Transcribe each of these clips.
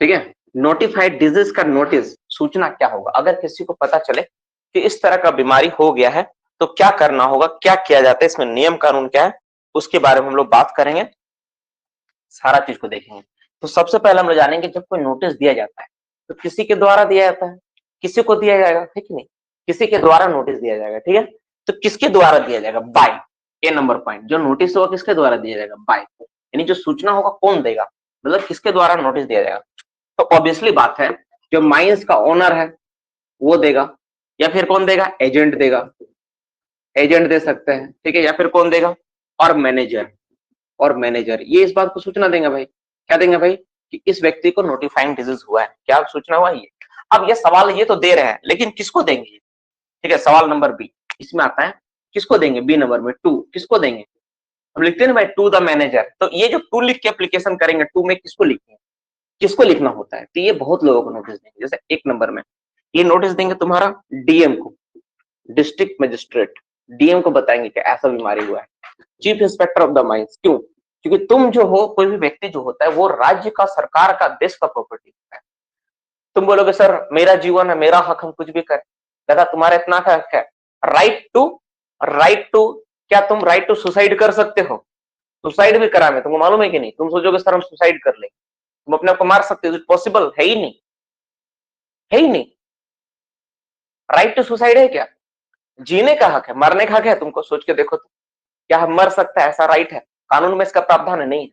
ठीक है। Notified disease का नोटिस, सूचना क्या होगा अगर किसी को पता चले कि इस तरह का बीमारी हो गया है तो क्या करना होगा, क्या किया जाता है, इसमें नियम कानून क्या है, उसके बारे में हम लोग बात करेंगे, सारा चीज को देखेंगे। तो सबसे पहले हम लोग जानेंगे जब कोई नोटिस दिया जाता है तो किसी के द्वारा दिया जाता है, किसी को दिया जाएगा, ठीक नहीं, किसी के द्वारा नोटिस दिया जाएगा, ठीक है। तो किसके द्वारा दिया जाएगा, बाय। ए नंबर पॉइंट, जो नोटिस होगा किसके द्वारा दिया जाएगा, बाय, यानी जो सूचना होगा कौन देगा, मतलब किसके द्वारा नोटिस दिया जाएगा। तो ऑब्वियसली बात है जो माइंस का ओनर है वो देगा, या फिर कौन देगा, एजेंट देगा, एजेंट दे सकते हैं, ठीक है, या फिर कौन देगा, और मैनेजर, और मैनेजर ये इस बात को सूचना देंगे भाई, क्या देंगे भाई, कि इस व्यक्ति को नोटिफाइंग डिजीज हुआ है, क्या सूचना हुआ ये। अब ये सवाल ये तो दे रहे हैं लेकिन किसको देंगे, ठीक है, सवाल नंबर बी इसमें आता है, किसको देंगे, बी नंबर में टू, किसको देंगे, हम लिखते हैं ना भाई टू द मैनेजर, तो ये जो टू लिख के एप्लीकेशन करेंगे, टू में किसको लिखेंगे, किसको लिखना होता है, तो ये बहुत लोगों को नोटिस देंगे। जैसे एक नंबर में ये नोटिस देंगे तुम्हारा डीएम को, डिस्ट्रिक्ट मजिस्ट्रेट, डीएम को बताएंगे कि ऐसा बीमारी हुआ है। Chief inspector of the mines, क्यों, क्योंकि तुम जो हो, कोई भी व्यक्ति जो होता है वो राज्य का, सरकार का, देश का प्रॉपर्टी होता है। तुम बोलोगे सर मेरा जीवन है, मेरा हक, हम कुछ भी करें, दादा तुम्हारा इतना हक है, राइट टू, राइट टू, क्या तुम राइट टू सुसाइड कर सकते हो, सुसाइड भी करा, मैं तुमको मालूम है कि नहीं, तुम सोचोगे सर हम सुसाइड कर लेंगे, तुम अपने आप को मार सकते हो, पॉसिबल है ही नहीं, है ही नहीं। राइट टू सुसाइड है क्या, जीने का हक है, मरने का हक है, तुमको सोच के देखो तो, क्या हम मर सकता है, ऐसा राइट है, कानून में इसका प्रावधान है, नहीं है।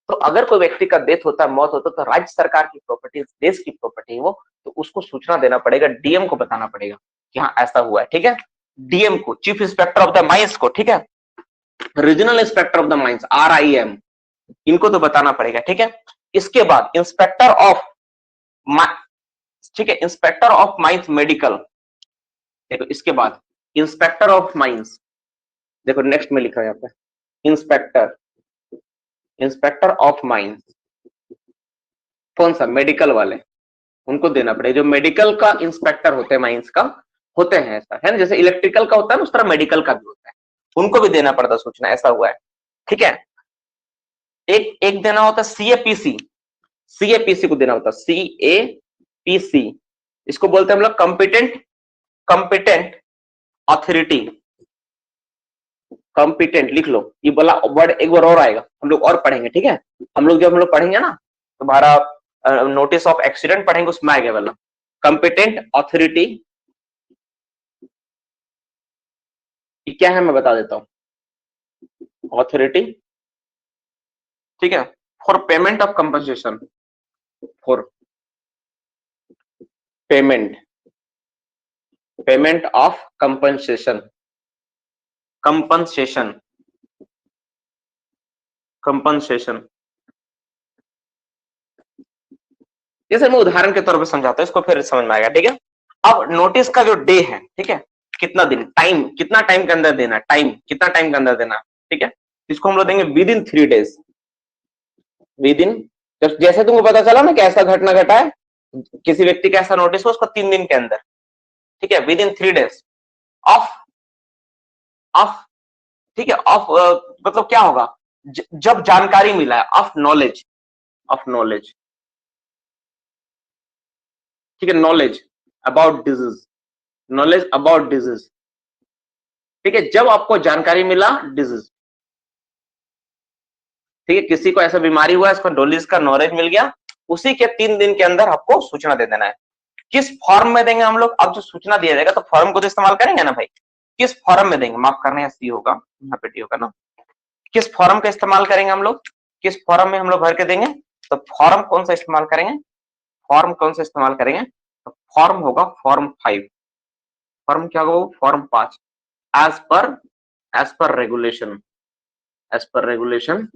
तो अगर कोई व्यक्ति का डेथ होता है, मौत होता है, तो राज्य सरकार की प्रॉपर्टी, देश की प्रॉपर्टी है वो, तो उसको सूचना देना पड़ेगा, डीएम को बताना पड़ेगा कि हाँ ऐसा हुआ है, ठीक है। डीएम को, chief inspector of the mines को, ठीक है, regional inspector of the mines, RIM, इनको तो बताना पड़ेगा, ठीक है। इसके बाद इंस्पेक्टर ऑफ, ठीक है, इंस्पेक्टर ऑफ माइंस मेडिकल, देखो इसके बाद इंस्पेक्टर ऑफ माइंस, देखो नेक्स्ट में लिखा है यहाँ पे इंस्पेक्टर, इंस्पेक्टर ऑफ माइंस, कौन सा, मेडिकल वाले, उनको देना पड़ेगा, जो मेडिकल का इंस्पेक्टर होते हैं माइंस का, होते हैं, ऐसा है ना, जैसे इलेक्ट्रिकल का होता है ना उस तरह मेडिकल का भी होता है, उनको भी देना पड़ता सूचना, ऐसा हुआ है, ठीक है। एक एक देना होता है सीएपीसी, सीएपीसी को देना होता है, सीएपीसी, इसको बोलते हैं हम लोग कॉम्पिटेंट, कॉम्पिटेंट अथॉरिटी, कॉम्पिटेंट लिख लो, ये बोला वर्ड एक बार और आएगा, हम लोग और पढ़ेंगे, ठीक है। हम लोग जब हम लोग पढ़ेंगे ना तुम्हारा नोटिस ऑफ एक्सीडेंट पढ़ेंगे, उसमें आएगा वाला कॉम्पिटेंट अथॉरिटी, क्या है मैं बता देता हूं, अथॉरिटी, ठीक है, for payment of compensation, for payment, payment of compensation, compensation, compensation, जैसे मैं उदाहरण के तौर पर समझाता हूं, इसको फिर समझ में आएगा, ठीक है। अब नोटिस का जो डे है, ठीक है, कितना दिन, टाइम, कितना टाइम के अंदर देना, टाइम कितना टाइम के अंदर देना, ठीक है, इसको हम लोग देंगे with in 3 days, with in, जैसे तुमको पता चला ना कि ऐसा घटना घटा है, किसी व्यक्ति का ऐसा नोटिस हो, उसको 3 दिन के अंदर, ठीक है, with in 3 days of, of, ठीक है, ऑफ मतलब क्या होगा, जब जानकारी मिला है, ऑफ नॉलेज, ऑफ नॉलेज, ठीक है, knowledge about disease, knowledge about disease, ठीक है, जब आपको जानकारी मिला डिजीज, ठीक है, किसी को ऐसा बीमारी हुआ है, इसको डिजीज का नॉलेज मिल गया, उसी के 3 दिन के अंदर आपको सूचना दे देना है। किस फॉर्म में देंगे हम लोग, अब जो सूचना दिया जाएगा तो फॉर्म को तो इस्तेमाल करेंगे ना भाई, किस फॉर्म में देंगे, माफ करना है सी होगा, यहाँ पे टी होगा ना, किस फॉर्म का इस्तेमाल करेंगे हम लोग, किस फॉर्म में हम लोग भर के देंगे, तो फॉर्म कौन सा इस्तेमाल करेंगे, फॉर्म कौन सा इस्तेमाल करेंगे, तो फॉर्म होगा फॉर्म 5, फॉर्म क्या होगा, form 5, as per, as per regulation, as per regulation,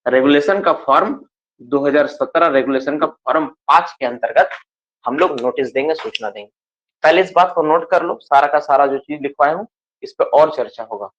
regulation का फॉर्म 2017, रेगुलेशन का फॉर्म 5 के अंतर्गत हम लोग नोटिस देंगे, सूचना देंगे। पहले इस बात को नोट कर लो, सारा का सारा जो चीज लिखवाया हूं इस पे और चर्चा होगा।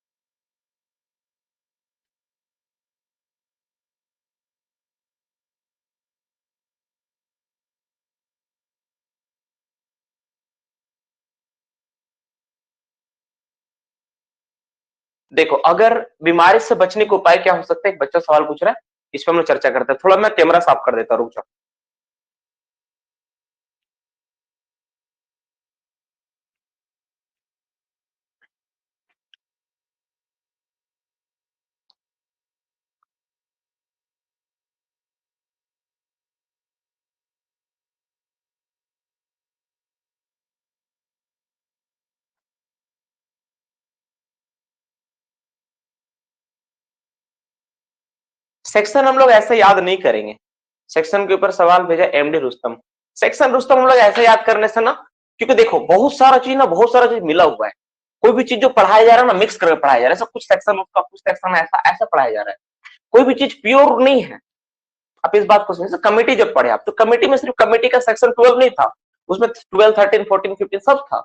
देखो अगर बीमारी से बचने के उपाय क्या हो सकते हैं, एक बच्चा सवाल पूछ रहा है, इस पर हम लोग चर्चा करते हैं, थोड़ा मैं कैमरा साफ कर देता हूं, रुक जाओ। सेक्शन हम लोग ऐसे याद नहीं करेंगे। सेक्शन के ऊपर सवाल भेजा एमडी रुस्तम। सेक्शन रुस्तम हम लोग ऐसे याद करने से ना, क्योंकि देखो बहुत सारा चीज ना, बहुत सारा चीज मिला हुआ है। कोई भी चीज जो पढ़ाया जा रहा है ना, मिक्स करके पढ़ाया जा रहा है। सब कुछ सेक्शन उसका, कुछ सेक्शन ऐसा ऐसा पढ़ाया जा रहा है। कोई भी चीज प्योर नहीं है। आप इस बात को समझिए। कमेटी जब पढ़े आप, तो कमेटी में सिर्फ कमेटी का सेक्शन 12 नहीं था, उसमें 12, 13, 14, 15 सब था,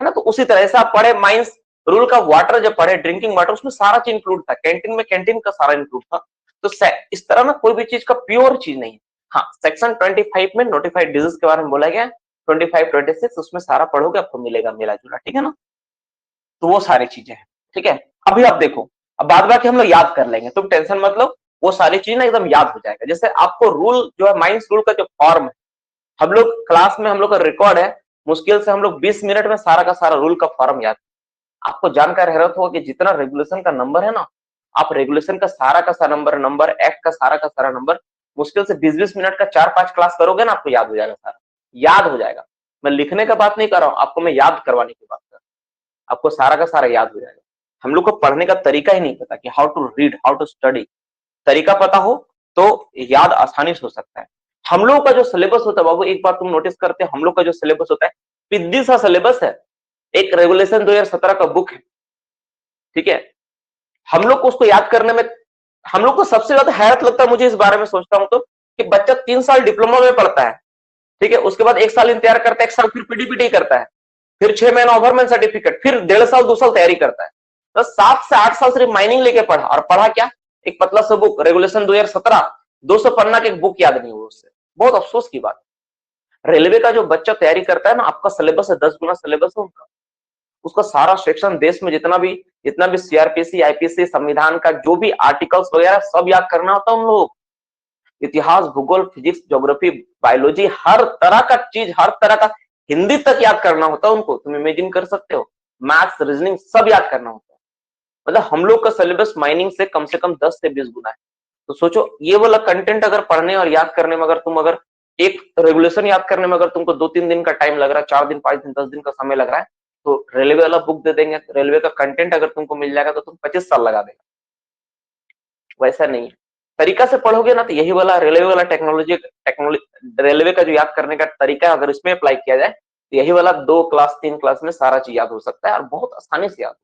है ना। तो उसी तरह से आप पढ़े माइंस रूल का वाटर जब पढ़े, ड्रिंकिंग वाटर, उसमें सारा चीज इंक्लूड था। कैंटीन में कैंटीन का सारा इंक्लूड था। तो इस तरह ना कोई भी चीज का प्योर चीज नहीं है। हाँ, सेक्शन 25 में नोटिफाइड डिजीज के बारे में बोला गया है। 25, 26 उसमें सारा पढ़ोगे, आपको मिलेगा मिला जुला, ठीक है ना। तो वो सारी चीजें हैं, ठीक है। अभी आप देखो, अब बाद बाकी हम लोग याद कर लेंगे, तुम टेंशन मत लो। वो सारी चीज ना एकदम याद हो जाएगा। जैसे आपको रूल जो है, माइंस रूल का जो फॉर्म है, हम लोग क्लास में, हम लोग का रिकॉर्ड है, मुश्किल से हम लोग 20 मिनट में सारा का सारा रूल का फॉर्म याद। आपको जानकर हैरत होगा कि जितना रेगुलेशन का नंबर है ना, आप रेगुलेशन का सारा नंबर एक्ट का सारा नंबर मुश्किल से 20-20 मिनट का 4-5 क्लास करोगे ना, आपको याद हो जाएगा सारा। याद हो जाएगा। मैं लिखने का बात नहीं कर रहा हूं, आपको मैं याद करवाने की बात कर रहा हूं। आपको सारा का सारा याद हो जाएगा। हम लोग को पढ़ने का तरीका ही नहीं पता कि how to read, how to study. तरीका पता हो तो याद आसानी से हो सकता है। हम लोग का जो सिलेबस होता है बाबू, एक बार तुम नोटिस करते हैं, हम लोग का जो सिलेबस होता है, पिद्दी सा सिलेबस है। एक रेगुलेशन 2017 का बुक है, ठीक है। हम लोग को उसको याद करने में, हम लोग को सबसे ज्यादा हैरत लगता है मुझे इस बारे में सोचता हूं तो, कि बच्चा 3 साल डिप्लोमा में पढ़ता है, ठीक है, उसके बाद 1 साल इंतजार करता है, 1 साल फिर पीडीपीटी करता है, फिर 6 महीना ओवरमैन सर्टिफिकेट, फिर 1.5 साल 2 साल तैयारी करता है। तो 7 से 8 साल सिर्फ माइनिंग लेके पढ़ा, और पढ़ा क्या, एक पतला सा बुक रेगुलेशन 2017, 200 पन्ना की एक बुक याद नहीं हुआ उससे। बहुत अफसोस की बात। रेलवे का जो बच्चा तैयारी करता है ना, आपका सिलेबस है 10 गुना सिलेबस है उनका। उसका सारा सेक्शन, देश में जितना भी सीआरपीसी, आईपीसी, संविधान का जो भी आर्टिकल्स वगैरह सब याद करना होता है उन लोग। इतिहास, भूगोल, फिजिक्स, ज्योग्राफी, बायोलॉजी, हर तरह का चीज, हर तरह का, हिंदी तक याद करना होता है उनको। तुम इमेजिन कर सकते हो, मैथ्स, रीजनिंग सब याद करना होता है। मतलब हम लोग का सिलेबस माइनिंग से कम 10 से 20 गुना है। तो सोचो, ये वाला कंटेंट अगर पढ़ने और याद करने में, अगर एक रेगुलेशन याद करने में अगर तुमको 2-3 दिन का टाइम लग रहा है, 4 दिन, 5 दिन, 10 दिन का समय लग रहा है, तो रेलवे वाला बुक दे देंगे, रेलवे का कंटेंट अगर तुमको मिल जाएगा तो तुम 25 साल लगा देगा। वैसा नहीं है। तरीका से पढ़ोगे ना, तो यही वाला रेलवे वाला टेक्नोलॉजी, रेलवे का जो याद करने का तरीका है, अगर इसमें अप्लाई किया जाए, तो यही वाला 2 क्लास 3 क्लास में सारा चीज याद हो सकता है, और बहुत आसानी से याद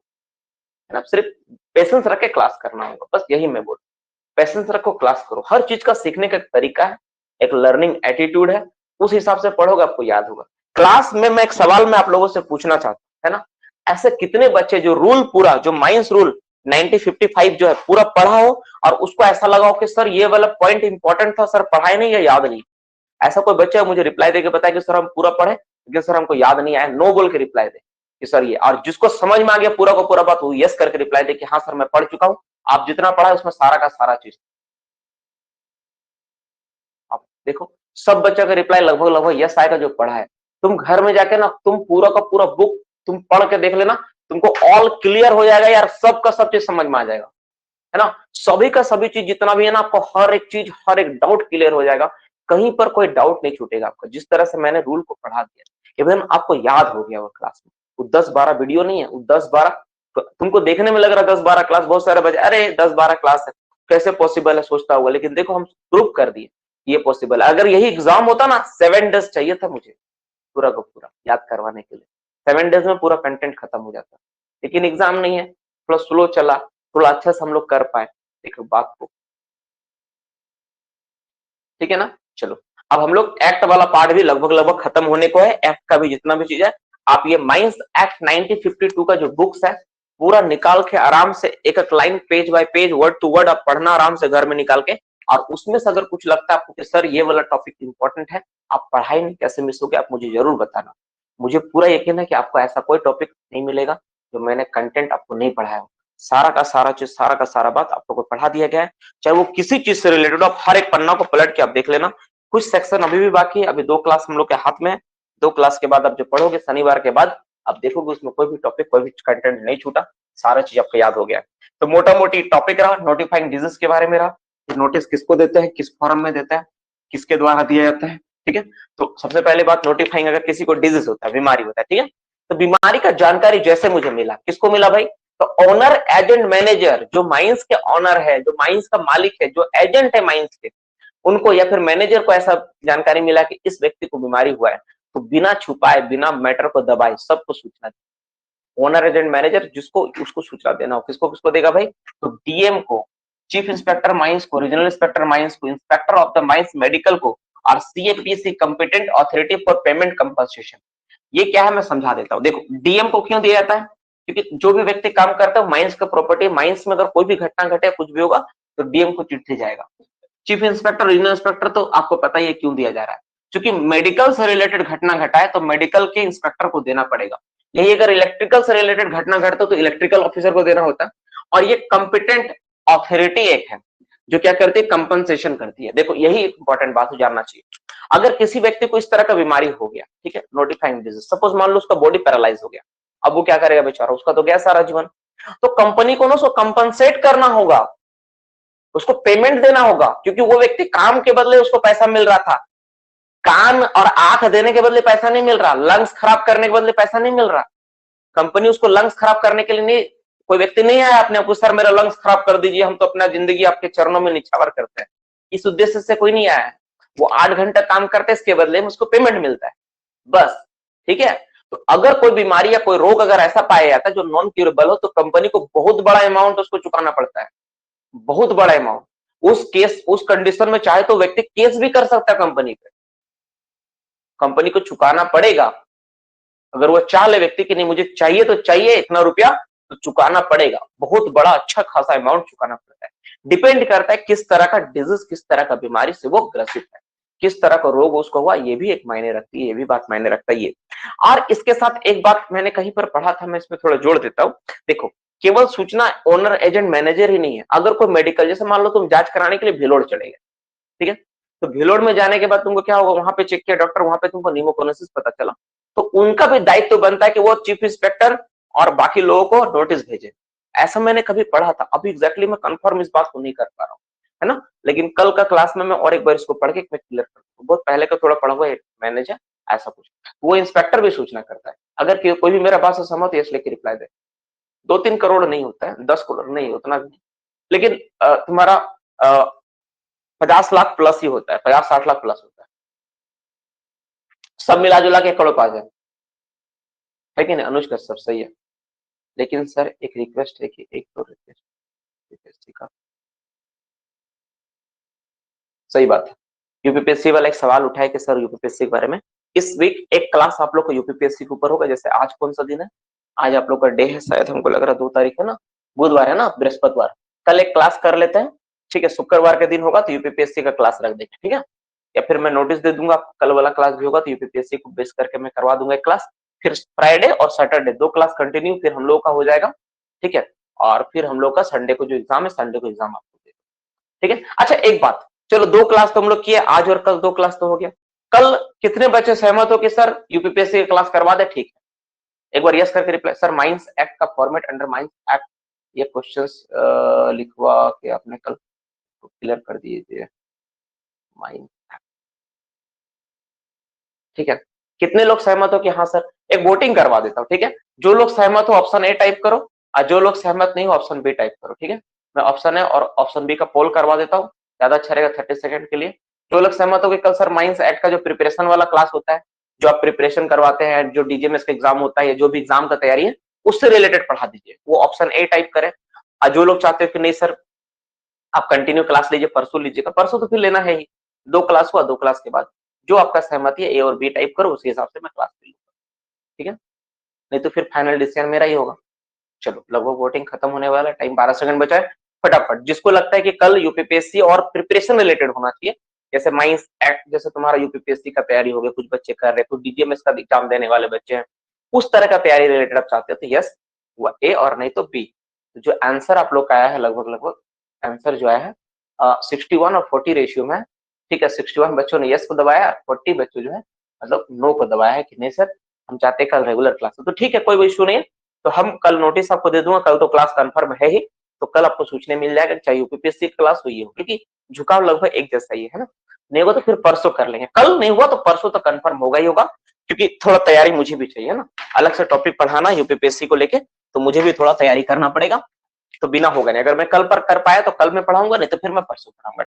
है ना। सिर्फ पेशेंस रख के क्लास करना होगा, बस यही मैं बोल। पेशेंस रखो, क्लास करो। हर चीज का सीखने का तरीका है, एक लर्निंग एटीट्यूड है, उस हिसाब से पढ़ोगे आपको याद होगा। क्लास में मैं एक सवाल मैं आप लोगों से पूछना चाहता हूं, है ना। ऐसे कितने बच्चे जो रूल पूरा, जो माइंस रूल 90-55 जो है पूरा पढ़ा हो, और उसको ऐसा लगा हो कि सर ये वाला पॉइंट इंपॉर्टेंट था, सर पढ़ाई नहीं या याद नहीं। ऐसा कोई बच्चा है मुझे रिप्लाई देके बताए कि सर हम पूरा पढ़े, लेकिन सर हमको याद नहीं आया। नो बोल के रिप्लाई दे कि सर ये। और जिसको समझ में आ गया पूरा को पूरा बात, वो यस करके रिप्लाई दे कि हाँ सर मैं पढ़ चुका हूँ, आप जितना पढ़ा है उसमें सारा का सारा चीज। आप देखो, सब बच्चा का रिप्लाई लगभग लगभग यस आएगा जो पढ़ा है। तुम घर में जाके ना, तुम पूरा का पूरा बुक तुम पढ़ के देख लेना, तुमको ऑल क्लियर हो जाएगा यार, सब का सब चीज समझ में आ जाएगा, है ना। सभी का सभी चीज जितना भी है ना, आपको हर एक चीज, हर एक डाउट क्लियर हो जाएगा। कहीं पर कोई डाउट नहीं छूटेगा आपका। जिस तरह से मैंने रूल को पढ़ा दिया, इवन आपको याद हो गया वो क्लास में। वो 10-12 वीडियो नहीं है, वो 10-12, तुमको देखने में लग रहा है 10-12 क्लास, बहुत सारे बच्चे अरे 10-12 क्लास है, कैसे पॉसिबल है सोचता हुआ, लेकिन देखो हम प्रूव कर दिए ये पॉसिबल है। अगर यही एग्जाम होता ना, 7 डेज चाहिए था मुझे पूरा का पूरा याद करवाने के लिए। 7 डेज में पूरा कंटेंट खत्म हो जाता, लेकिन एग्जाम नहीं है, थोड़ा स्लो चला, थोड़ा अच्छा से हम लोग कर पाए एक बात को, ठीक है ना। चलो, अब हम लोग एक्ट वाला पार्ट भी लगभग लगभग खत्म होने को है। एक्ट का भी जितना भी चीज है, आप ये माइंस एक्ट 1952 का जो बुक्स है, पूरा निकाल के आराम से एक एक line, page by page, word to word आप पढ़ना आराम से घर में निकाल के। और उसमें से अगर कुछ लगता है आपको कि सर ये वाला टॉपिक इंपॉर्टेंट है, आप पढ़ाई में कैसे मिस हो गया, आप मुझे जरूर बताना। मुझे पूरा यकीन है कि आपको ऐसा कोई टॉपिक नहीं मिलेगा जो मैंने कंटेंट आपको नहीं पढ़ाया हो। सारा का सारा चीज, सारा का सारा बात आप लोगों को पढ़ा दिया गया है, चाहे वो किसी चीज से रिलेटेड हो। आप हर एक पन्ना को पलट के आप देख लेना। कुछ सेक्शन अभी भी बाकी है, अभी 2 क्लास हम लोग के हाथ में है। 2 क्लास के बाद आप जो पढ़ोगे शनिवार के बाद, आप देखोगे उसमें कोई भी टॉपिक, कोई भी कंटेंट नहीं छूटा, सारा चीज आपको याद हो गया। तो मोटा मोटी टॉपिक रहा नोटिफाइंग डिजीज के बारे में रहा, नोटिस किसको देते हैं, किस फॉर्म में देता है, किसके द्वारा दिया जाता है, ठीक है। तो सबसे पहले बात, नोटिफाइंग, अगर किसी को डिजीज होता है, बीमारी होता है, ठीक है, तो बीमारी का जानकारी जैसे मुझे मिला, किसको मिला भाई, तो ओनर एजेंट मैनेजर, जो माइंस के ओनर है, जो माइंस का मालिक है, जो एजेंट है माइंस के, उनको या फिर मैनेजर को ऐसा जानकारी मिला कि इस व्यक्ति को बीमारी हुआ है, तो बिना छुपाए, बिना मैटर को दबाए सबको सूचना दी। ओनर एजेंट मैनेजर जिसको उसको सूचना देना हो, किसको किसको देगा भाई? तो डीएम को, चीफ इंस्पेक्टर माइंस को, रीजनल इंस्पेक्टर माइंस को, inspector of the mines medical को, और CAPC competent authority for payment compensation. ये क्या है मैं समझा देता हूं। देखो डीएम को क्यों दिया जाता है? क्योंकि जो भी व्यक्ति काम करता है माइंस का प्रॉपर्टी, माइंस में अगर कोई भी घटना घटे, कुछ भी होगा तो डीएम को चिट्ठी जाएगा। चीफ इंस्पेक्टर, रीजनल इंस्पेक्टर तो आपको पता ही है क्यों दिया जा रहा है, क्योंकि मेडिकल से रिलेटेड घटना घटा है तो मेडिकल के इंस्पेक्टर को देना पड़ेगा। यही अगर इलेक्ट्रिकल से रिलेटेड घटना घटता तो इलेक्ट्रिकल ऑफिसर को देना होता। और ये कंपिटेंट अथॉरिटी एक है जो क्या करती है? कंपनसेशन करती है। देखो यही इंपॉर्टेंट बात हो जानना चाहिए। अगर किसी व्यक्ति को इस तरह का बीमारी हो गया, ठीक है, नोटिफाइंग डिजीज, सपोज मान लो उसका बॉडी पैरालाइज हो गया, अब वो क्या करेगा बेचारा? उसका तो गया सारा जीवन। तो कंपनी को ना उसको कंपनसेट करना होगा, उसको पेमेंट देना होगा, क्योंकि वो व्यक्ति काम के बदले उसको पैसा मिल रहा था। कान और आंख देने के बदले पैसा नहीं मिल रहा, लंग्स खराब करने के बदले पैसा नहीं मिल रहा। कंपनी उसको लंग्स खराब करने के लिए नहीं, कोई व्यक्ति नहीं आया अपने आपको, सर मेरा लंग्स खराब कर दीजिए, हम तो अपना जिंदगी आपके चरणों में निछावर करते हैं, इस उद्देश्य से कोई नहीं आया है। वो 8 घंटा काम करते हैं, इसके बदले में उसको पेमेंट मिलता है, बस। ठीक है, तो अगर कोई बीमारी या कोई रोग अगर ऐसा पाया जाता है जो नॉन क्यूरेबल हो, तो कंपनी को बहुत बड़ा अमाउंट उसको चुकाना पड़ता है, बहुत बड़ा अमाउंट। उस केस, उस कंडीशन में चाहे तो व्यक्ति केस भी कर सकता है कंपनी पे, कंपनी को चुकाना पड़ेगा। अगर वो चाह ले व्यक्ति कि नहीं मुझे चाहिए तो चाहिए इतना रुपया, तो चुकाना पड़ेगा, बहुत बड़ा अच्छा खासा अमाउंट चुकाना पड़ता है। डिपेंड करता है किस तरह का डिजीज, किस तरह का बीमारी से वो ग्रसित है, किस तरह का रोग उसको हुआ, ये भी एक मायने रखती है, ये भी बात मायने रखता है ये। और इसके साथ एक बात मैंने कहीं पर पढ़ा था, मैं इसमें थोड़ा जोड़ देता हूं। देखो केवल सूचना ओनर एजेंट मैनेजर ही नहीं है, अगर कोई मेडिकल, जैसे मान लो तुम जांच कराने के लिए भिलोड़ चले गए, ठीक है, तो भिलोड़ में जाने के बाद तुमको क्या होगा? वहां पे चेक किया डॉक्टर, वहां पे तुमको निमोकोसिस पता चला, तो उनका भी दायित्व तो बनता है कि वो चीफ इंस्पेक्टर और बाकी लोगों को नोटिस भेजे। ऐसा मैंने कभी पढ़ा था, अभी एग्जैक्टली मैं कंफर्म इस बात को नहीं कर पा रहा हूँ, है ना, लेकिन कल का क्लास में मैं और एक बार इसको पढ़ के मैं क्लियर कर दूं। बहुत पहले का थोड़ा पढ़ा हुआ मैनेजर, ऐसा कुछ। वो इंस्पेक्टर भी सूचना करता है। अगर कोई भी मेरा बात से सहमत है, इसलिए रिप्लाई दे। 2-3 करोड़ नहीं होता है, 10 करोड़ नहीं, उतना भी नहीं, लेकिन तुम्हारा 50 लाख प्लस ही होता है, 50-60 लाख प्लस होता है, सब मिला जुला के करोड़ पा जाए, है कि नहीं? अनुज कश्यप सही है, लेकिन सर एक रिक्वेस्ट है कि एक तो यूपीपीएससी का, सही बात है, यूपीपीएससी वाला एक सवाल उठाए कि सर यूपीपीएससी के बारे में इस वीक एक क्लास आप लोग को यूपीपीएससी के ऊपर होगा। जैसे आज कौन सा दिन है? आज आप लोग का डे है, शायद हमको लग रहा है 2 तारीख है ना, बुधवार है ना, बृहस्पतिवार। कल एक क्लास कर लेते हैं, ठीक है, शुक्रवार के दिन होगा तो यूपीपीएससी का क्लास रख देंगे, ठीक है, या फिर मैं नोटिस दे दूंगा कल वाला क्लास भी होगा तो यूपीपीएससी को बेस करके मैं करवा दूंगा एक क्लास। फिर फ्राइडे और सैटरडे 2 क्लास कंटिन्यू फिर हम लोग का हो जाएगा, ठीक है, और फिर हम लोग का संडे को जो एग्जाम है, संडे को एग्जाम आपको दे, ठीक है। अच्छा एक बात, चलो 2 क्लास तो हम लोग किए, आज और कल 2 क्लास तो हो गया। कल कितने बच्चे सहमत हो कि सर यूपीपीएससी की क्लास करवा दे? ठीक है, एक बार यस करके रिप्लाई। सर माइंस एक्ट का फॉर्मेट अंडर माइंस एक्ट, ये क्वेश्चंस लिखवा के आपने कल क्लियर कर दिए थे, माइंस, ठीक है। कितने लोग सहमत हो कि हाँ सर? एक वोटिंग करवा देता हूँ, ठीक है, जो लोग सहमत हो ऑप्शन ए टाइप करो, और जो लोग सहमत नहीं हो ऑप्शन बी टाइप करो, ठीक है। मैं ऑप्शन ए और ऑप्शन बी का पोल करवा देता हूँ, ज्यादा अच्छा रहेगा 30 सेकंड के लिए। जो लोग सहमत हो कि कल सर माइंस एक्ट का जो प्रिपरेशन वाला क्लास होता है, जो आप प्रिपरेशन करवाते हैं, जो डीजीएमएस का एग्जाम होता है या जो भी एग्जाम का तैयारी है, उससे रिलेटेड पढ़ा दीजिए, वो ऑप्शन ए टाइप करें। और जो लोग चाहते हो कि नहीं सर आप कंटिन्यू क्लास लीजिए, परसों लीजिएगा, परसों तो फिर लेना है ही, 2 क्लास हुआ, 2 क्लास के बाद जो आपका सहमति है ए और बी टाइप करो, उसी हिसाब से मैं क्लास ले लूंगा, ठीक है, नहीं तो फिर फाइनल डिसीजन मेरा ही होगा। चलो लगभग वोटिंग खत्म होने वाला है, टाइम 12 सेकंड बचा है, फटाफट जिसको लगता है कि कल यूपीपीएससी और प्रिपरेशन रिलेटेड होना चाहिए, जैसे माइंस एक्ट, जैसे तुम्हारा यूपीपीएससी का तैयारी हो गया, कुछ बच्चे कर रहे हैं, कुछ डीजीएमएस का एग्जाम देने वाले बच्चे हैं, उस तरह का तैयारी रिलेटेड आप चाहते हो तो यस हुआ ए, और नहीं तो बी। तो जो आंसर आप लोग का आया है, लगभग लगभग आंसर जो आया है 61 और 40 रेशियो में, ठीक है, 61 बच्चों ने यस को दबाया, 40 बच्चों जो है मतलब नो को दबाया है कि नहीं सर हम चाहते हैं कल रेगुलर क्लास, तो ठीक है, कोई इशू नहीं है। तो हम कल नोटिस आपको दे दूंगा, कल तो क्लास कंफर्म है ही, तो कल आपको सूचना मिल जाएगा, चाहे यूपीपीएससी क्लास हुई हो, क्योंकि झुकाव लगभग एक जैसा ही है ना। नहीं हुआ तो फिर परसों कर लेंगे, कल नहीं हुआ तो परसों तो कंफर्म होगा ही होगा, क्योंकि थोड़ा तैयारी मुझे भी चाहिए ना, अलग से टॉपिक पढ़ाना यूपीपीएससी को लेके, तो मुझे भी थोड़ा तैयारी करना पड़ेगा, तो बिना होगा नहीं। अगर मैं कल पर कर पाया तो कल में पढ़ाऊंगा, नहीं तो फिर मैं परसों पढ़ाऊंगा।